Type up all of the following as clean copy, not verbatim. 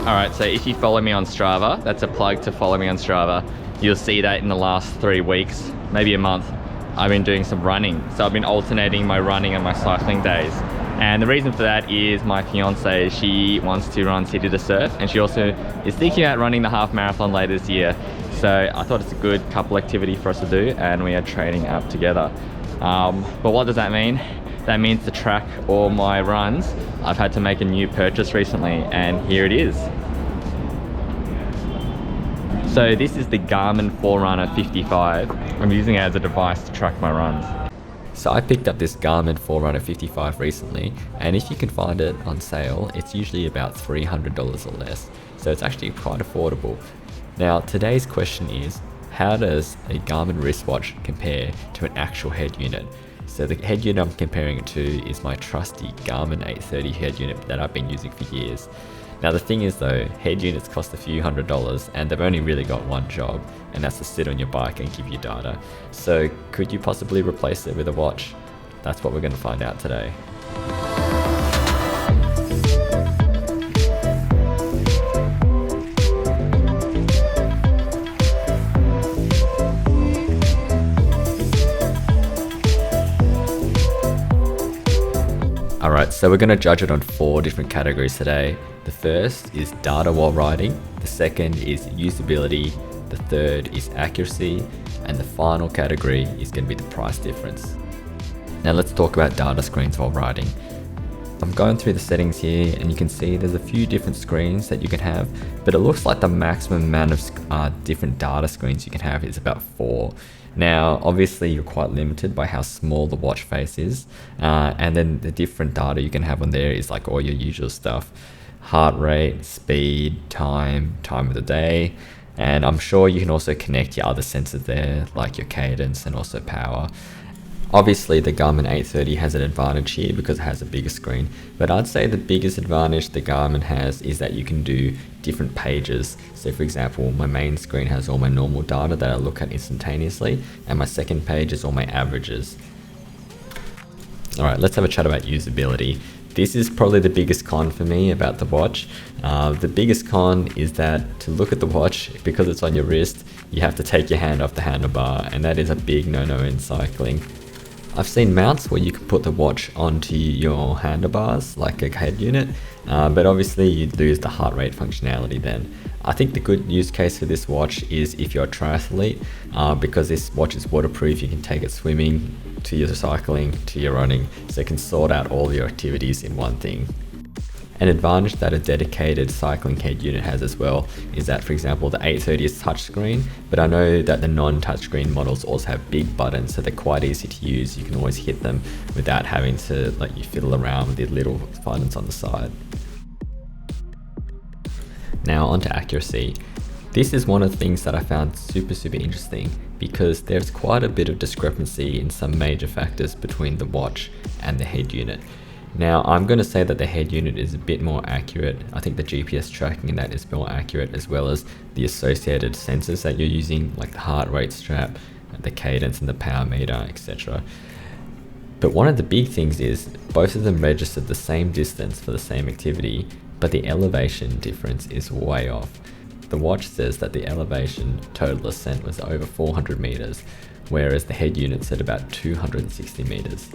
Alright, so if you follow me on Strava, that's a plug to follow me on Strava, you'll see that in the last 3 weeks, maybe a month, I've been doing some running. So I've been alternating my running and my cycling days. And the reason for that is my fiance, she wants to run City to Surf, and she also is thinking about running the half marathon later this year. So I thought it's a good couple activity for us to do, and we are training up together. But what does that mean? That means to track all my runs, I've had to make a new purchase recently, and here it is. So this is the Garmin Forerunner 55. I'm using it as a device to track my runs. So I picked up this Garmin Forerunner 55 recently, and if you can find it on sale, it's usually about $300 or less. So it's actually quite affordable. Now today's question is, how does a Garmin wristwatch compare to an actual head unit? So the head unit I'm comparing it to is my trusty Garmin 830 head unit that I've been using for years. Now the thing is though, head units cost a few $100s and they've only really got one job, and that's to sit on your bike and give you data. So could you possibly replace it with a watch? That's what we're going to find out today. Alright, so we're going to judge it on 4 different categories today. The first is data while riding, the second is usability, the third is accuracy, and the final category is going to be the price difference. Now let's talk about data screens while riding. I'm going through the settings here, and you can see there's a few different screens that you can have, but it looks like the maximum amount of different data screens you can have is about 4. Now, obviously you're quite limited by how small the watch face is, and then the different data you can have on there is like all your usual stuff. Heart rate, speed, time of the day, and I'm sure you can also connect your other sensors there, like your cadence and also power. Obviously the Garmin 830 has an advantage here because it has a bigger screen, but I'd say the biggest advantage the Garmin has is that you can do different pages. So for example, my main screen has all my normal data that I look at instantaneously, and my second page is all my averages. Alright, let's have a chat about usability. This is probably the biggest con for me about the watch. The biggest con is that to look at the watch, because it's on your wrist, you have to take your hand off the handlebar, and that is a big no-no in cycling. I've seen mounts where you can put the watch onto your handlebars like a head unit, but obviously you'd lose the heart rate functionality then. I think the good use case for this watch is if you're a triathlete, because this watch is waterproof, you can take it swimming, to your cycling, to your running, so it can sort out all your activities in one thing. An advantage that a dedicated cycling head unit has as well is that, for example, the 830 is touchscreen, but I know that the non-touchscreen models also have big buttons, so they're quite easy to use. You can always hit them without having to let you fiddle around with the little buttons on the side. Now onto accuracy. This is one of the things that I found super interesting, because there's quite a bit of discrepancy in some major factors between the watch and the head unit. Now I'm going to say that the head unit is a bit more accurate. I think the GPS tracking in that is more accurate, as well as the associated sensors that you're using, like the heart rate strap, the cadence and the power meter, etc. But one of the big things is both of them registered the same distance for the same activity, but the elevation difference is way off. The watch says that the elevation total ascent was over 400 meters, whereas the head unit said about 260 meters.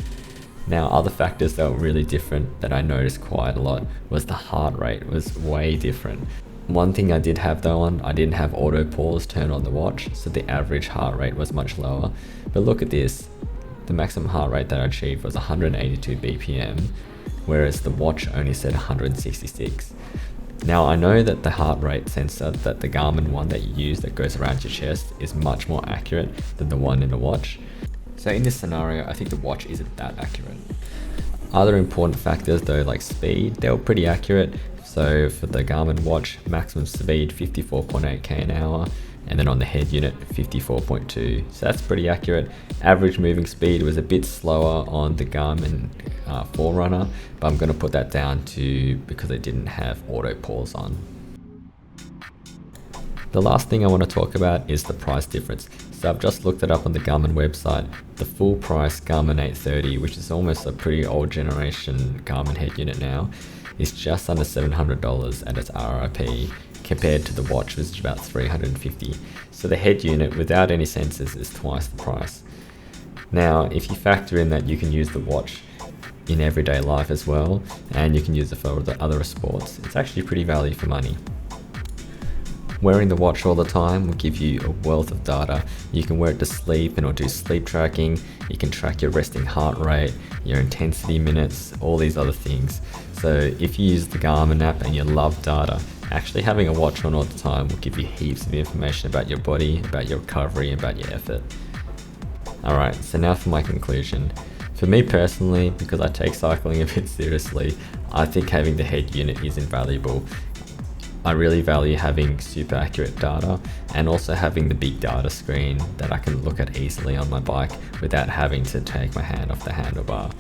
Now, other factors that were really different that I noticed quite a lot was the heart rate was way different. One thing I did have though I didn't have auto pause turned on the watch, so the average heart rate was much lower. But look at this, the maximum heart rate that I achieved was 182 BPM, whereas the watch only said 166. Now I know that the heart rate sensor, that the Garmin one that you use that goes around your chest, is much more accurate than the one in the watch. So in this scenario, I think the watch isn't that accurate. Other important factors though, like speed, they were pretty accurate. So for the Garmin watch, maximum speed 54.8 km an hour, and then on the head unit 54.2, so that's pretty accurate. Average moving speed was a bit slower on the Garmin Forerunner, but I'm going to put that down to because it didn't have auto pause on. The last thing I want to talk about is the price difference. So I've just looked it up on the Garmin website. The full price Garmin 830, which is almost a pretty old generation Garmin head unit now, is just under $700 at its RRP, compared to the watch, which is about $350. So the head unit without any sensors is twice the price. Now, if you factor in that you can use the watch in everyday life as well, and you can use it for the other sports, it's actually pretty value for money. Wearing the watch all the time will give you a wealth of data. You can wear it to sleep and it'll do sleep tracking. You can track your resting heart rate, your intensity minutes, all these other things. So if you use the Garmin app and you love data, actually having a watch on all the time will give you heaps of information about your body, about your recovery, about your effort. Alright, so now for my conclusion. For me personally, because I take cycling a bit seriously, I think having the head unit is invaluable. I really value having super accurate data and also having the big data screen that I can look at easily on my bike without having to take my hand off the handlebar.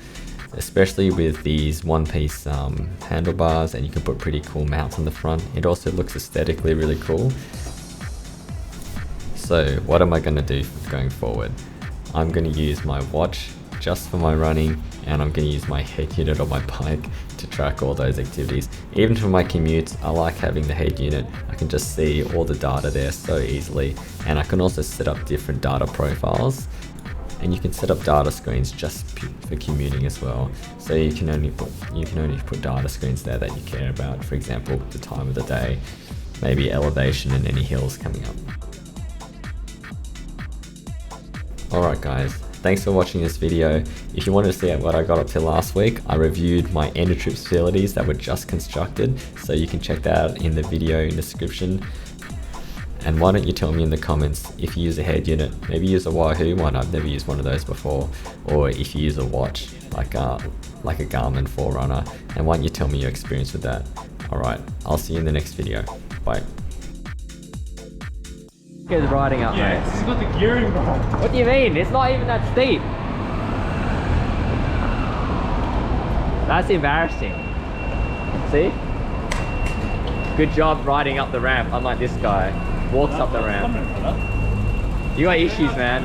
Especially with these one-piece handlebars, and you can put pretty cool mounts on the front. It also looks aesthetically really cool. So what am I going to do going forward? I'm going to use my watch just for my running, and I'm going to use my head unit on my bike to track all those activities. Even for my commutes, I like having the head unit. I can just see all the data there so easily, and I can also set up different data profiles, and you can set up data screens just for commuting as well. So you can only put data screens there that you care about. For example, the time of the day, maybe elevation and any hills coming up. Alright guys, thanks for watching this video. If you wanted to see what I got up to last week, I reviewed my Endotrip facilities that were just constructed, so you can check that out in the video description. And why don't you tell me in the comments if you use a head unit, maybe use a Wahoo one, I've never used one of those before, or if you use a watch like a Garmin Forerunner, and why don't you tell me your experience with that. Alright, I'll see you in the next video. Bye. Is riding up, Yeah, mate. it's got the gearing wrong. What do you mean? It's not even that steep. That's embarrassing. See? Good job riding up the ramp, unlike this guy. Walks up the ramp. You got issues, man.